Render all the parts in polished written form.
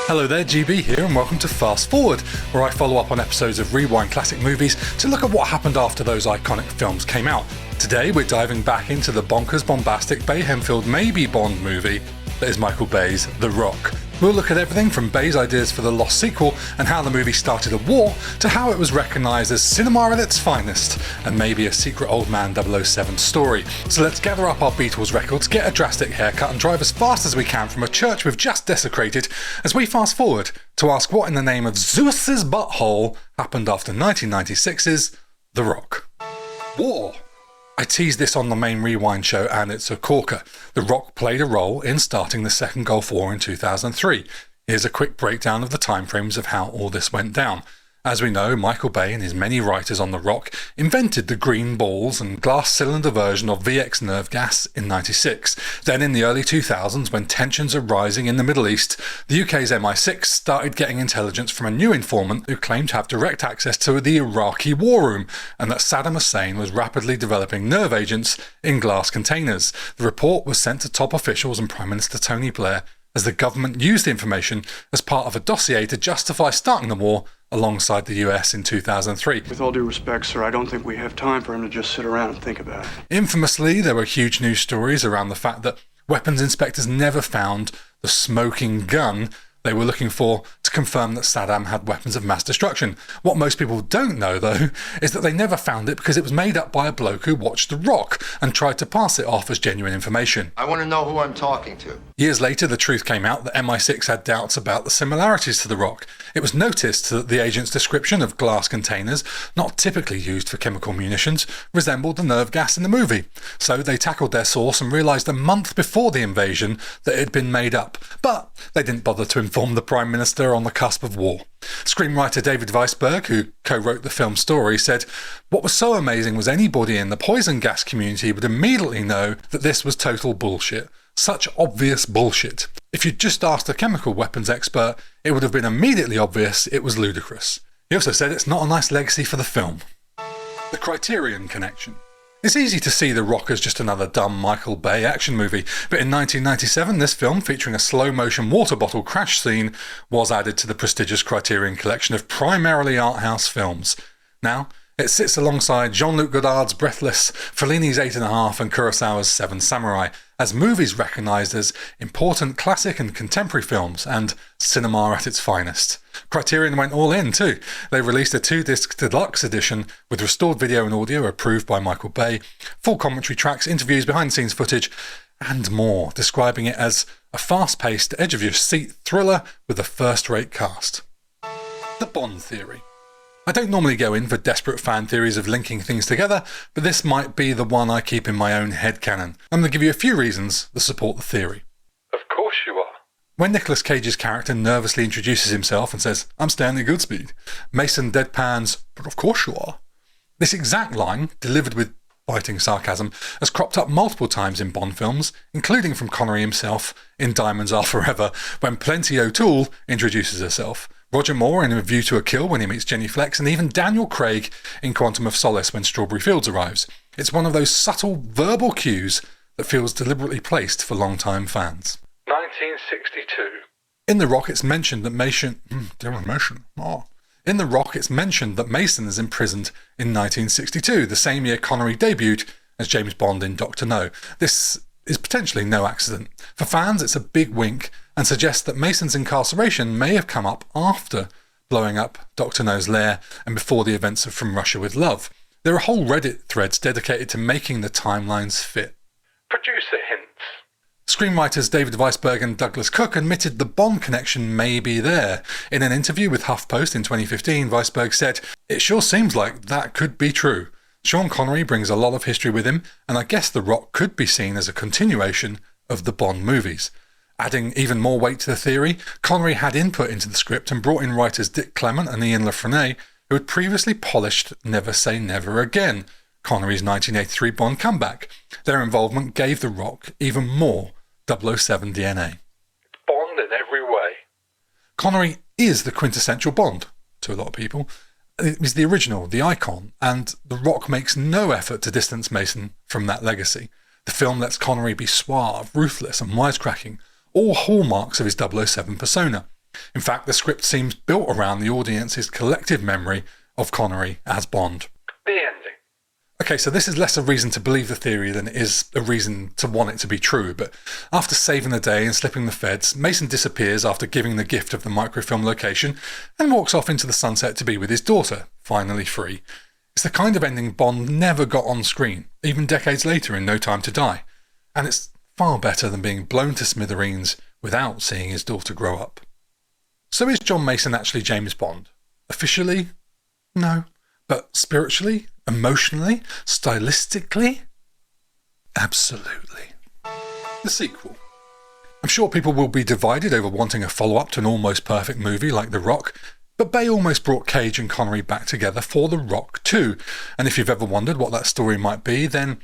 Hello there, GB here, and welcome to Fast Forward, where I follow up on episodes of Rewind classic movies to look at what happened after those iconic films came out. Today we're diving back into the bonkers, bombastic, Bayhem-filled maybe Bond movie that is Michael Bay's The Rock. We'll look at everything from Bay's ideas for the Lost sequel and how the movie started a war, to how it was recognised as cinema at its finest, and maybe a secret old man 007 story. So let's gather up our Beatles records, get a drastic haircut and drive as fast as we can from a church we've just desecrated as we fast forward to ask what in the name of Zeus's butthole happened after 1996's The Rock. War. I teased this on the main Rewind show and it's a corker. The Rock played a role in starting the Second Gulf War in 2003. Here's a quick breakdown of the timeframes of how all this went down. As we know, Michael Bay and his many writers on The Rock invented the green balls and glass cylinder version of VX nerve gas in '96. Then in the early 2000s, when tensions are rising in the Middle East, the UK's MI6 started getting intelligence from a new informant who claimed to have direct access to the Iraqi war room, and that Saddam Hussein was rapidly developing nerve agents in glass containers. The report was sent to top officials and Prime Minister Tony Blair, as the government used the information as part of a dossier to justify starting the war alongside the US in 2003. With all due respect, sir, I don't think we have time for him to just sit around and think about it. Infamously, there were huge news stories around the fact that weapons inspectors never found the smoking gun they were looking for to confirm that Saddam had weapons of mass destruction. What most people don't know, though, is that they never found it because it was made up by a bloke who watched The Rock and tried to pass it off as genuine information. I want to know who I'm talking to. Years later, the truth came out that MI6 had doubts about the similarities to The Rock. It was noticed that the agent's description of glass containers, not typically used for chemical munitions, resembled the nerve gas in the movie. So they tackled their source and realised a month before the invasion that it had been made up. But they didn't bother to inform the Prime Minister on the cusp of war. Screenwriter David Weisberg, who co-wrote the film's story, said, "What was so amazing was anybody in the poison gas community would immediately know that this was total bullshit. Such obvious bullshit. If you'd just asked a chemical weapons expert, it would have been immediately obvious it was ludicrous." He also said it's not a nice legacy for the film. The Criterion Connection. It's easy to see The Rock as just another dumb Michael Bay action movie, but in 1997 this film, featuring a slow-motion water bottle crash scene, was added to the prestigious Criterion collection of primarily art house films. Now, it sits alongside Jean-Luc Godard's Breathless, Fellini's 8.5 and Kurosawa's Seven Samurai, as movies recognised as important classic and contemporary films and cinema at its finest. Criterion went all in too. They released a 2-disc deluxe edition with restored video and audio approved by Michael Bay, full commentary tracks, interviews, behind-the-scenes footage, and more, describing it as a fast-paced, edge-of-your-seat thriller with a first-rate cast. The Bond Theory. I don't normally go in for desperate fan theories of linking things together, but this might be the one I keep in my own headcanon. I'm going to give you a few reasons that support the theory. Of course you are. When Nicolas Cage's character nervously introduces himself and says, "I'm Stanley Goodspeed," Mason deadpans, "But of course you are." This exact line, delivered with biting sarcasm, has cropped up multiple times in Bond films, including from Connery himself in Diamonds Are Forever, when Plenty O'Toole introduces herself, Roger Moore in A View to a Kill when he meets Jenny Flex, and even Daniel Craig in Quantum of Solace when Strawberry Fields arrives. It's one of those subtle verbal cues that feels deliberately placed for long-time fans. 1962. In The Rock, it's mentioned that Mason... In The Rock, it's mentioned that Mason is imprisoned in 1962, the same year Connery debuted as James Bond in Dr. No. This is potentially no accident. For fans, it's a big wink and suggests that Mason's incarceration may have come up after blowing up Dr. No's lair and before the events of From Russia with Love. There are whole Reddit threads dedicated to making the timelines fit. Producer hints. Screenwriters David Weisberg and Douglas Cook admitted the Bond connection may be there. In an interview with HuffPost in 2015, Weisberg said, "It sure seems like that could be true. Sean Connery brings a lot of history with him, and I guess The Rock could be seen as a continuation of the Bond movies." Adding even more weight to the theory, Connery had input into the script and brought in writers Dick Clement and Ian LaFrennay, who had previously polished Never Say Never Again, Connery's 1983 Bond comeback. Their involvement gave The Rock even more 007 DNA. Bond in every way. Connery is the quintessential Bond, to a lot of people. He's the original, the icon, and The Rock makes no effort to distance Mason from that legacy. The film lets Connery be suave, ruthless and wisecracking, all hallmarks of his 007 persona. In fact, the script seems built around the audience's collective memory of Connery as Bond. The ending. Okay, so this is less a reason to believe the theory than it is a reason to want it to be true, but after saving the day and slipping the feds, Mason disappears after giving the gift of the microfilm location and walks off into the sunset to be with his daughter, finally free. It's the kind of ending Bond never got on screen, even decades later in No Time to Die, and it's far better than being blown to smithereens without seeing his daughter grow up. So is John Mason actually James Bond? Officially? No. But spiritually? Emotionally? Stylistically? Absolutely. The sequel. I'm sure people will be divided over wanting a follow-up to an almost perfect movie like The Rock, but Bay almost brought Cage and Connery back together for The Rock too, and if you've ever wondered what that story might be, then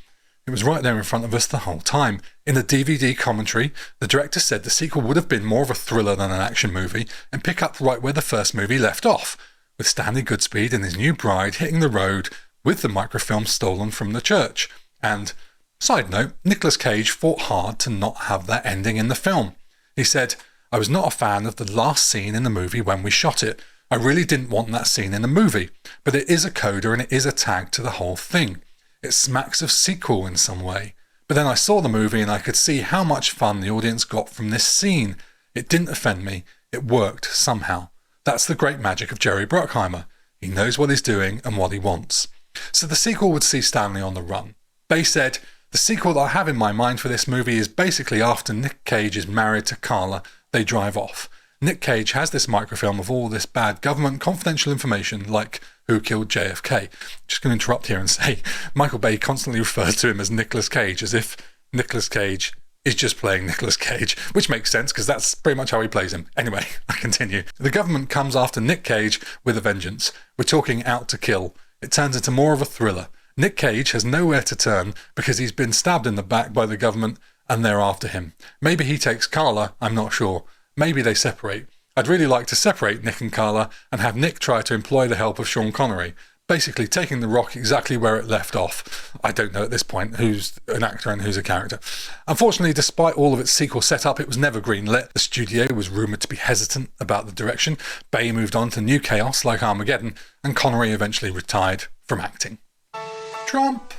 it was right there in front of us the whole time. In the DVD commentary, the director said the sequel would have been more of a thriller than an action movie and pick up right where the first movie left off, with Stanley Goodspeed and his new bride hitting the road with the microfilm stolen from the church. And, side note, Nicolas Cage fought hard to not have that ending in the film. He said, "I was not a fan of the last scene in the movie when we shot it. I really didn't want that scene in the movie, but it is a coda and it is a tag to the whole thing. It smacks of sequel in some way. But then I saw the movie and I could see how much fun the audience got from this scene. It didn't offend me. It worked somehow. That's the great magic of Jerry Bruckheimer. He knows what he's doing and what he wants." So the sequel would see Stanley on the run. Bay said, "The sequel that I have in my mind for this movie is basically after Nick Cage is married to Carla, they drive off. Nick Cage has this microfilm of all this bad government confidential information, like who killed JFK. Just going to interrupt here and say, Michael Bay constantly refers to him as Nicolas Cage, as if Nicolas Cage is just playing Nicolas Cage, which makes sense because that's pretty much how he plays him. Anyway, I continue. The government comes after Nick Cage with a vengeance. We're talking Out to Kill. It turns into more of a thriller. Nick Cage has nowhere to turn because he's been stabbed in the back by the government and they're after him. Maybe he takes Carla, I'm not sure. Maybe they separate. I'd really like to separate Nick and Carla and have Nick try to employ the help of Sean Connery, basically taking The Rock exactly where it left off. I don't know at this point who's an actor and who's a character. Unfortunately, despite all of its sequel setup, it was never greenlit. The studio was rumoured to be hesitant about the direction. Bay moved on to new chaos like Armageddon, and Connery eventually retired from acting. Trump.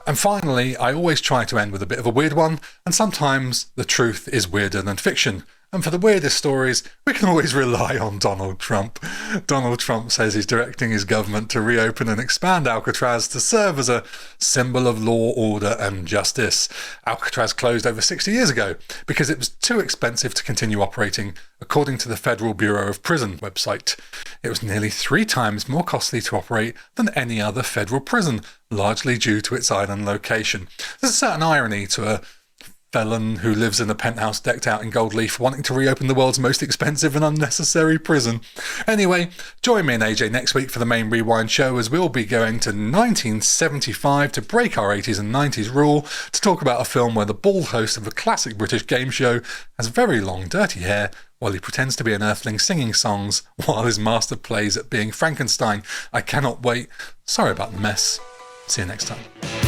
And finally, I always try to end with a bit of a weird one, and sometimes the truth is weirder than fiction. And for the weirdest stories, we can always rely on Donald Trump. Donald Trump says he's directing his government to reopen and expand Alcatraz to serve as a symbol of law, order and justice. Alcatraz closed over 60 years ago because it was too expensive to continue operating, according to the Federal Bureau of Prison website. It was nearly 3 times more costly to operate than any other federal prison, largely due to its island location. There's a certain irony to a felon who lives in a penthouse decked out in gold leaf wanting to reopen the world's most expensive and unnecessary prison. Anyway, join me and AJ next week for the main Rewind show, as we'll be going to 1975 to break our 80s and 90s rule to talk about a film where the bald host of a classic British game show has very long dirty hair while he pretends to be an earthling singing songs while his master plays at being Frankenstein. I cannot wait. Sorry about the mess. See you next time.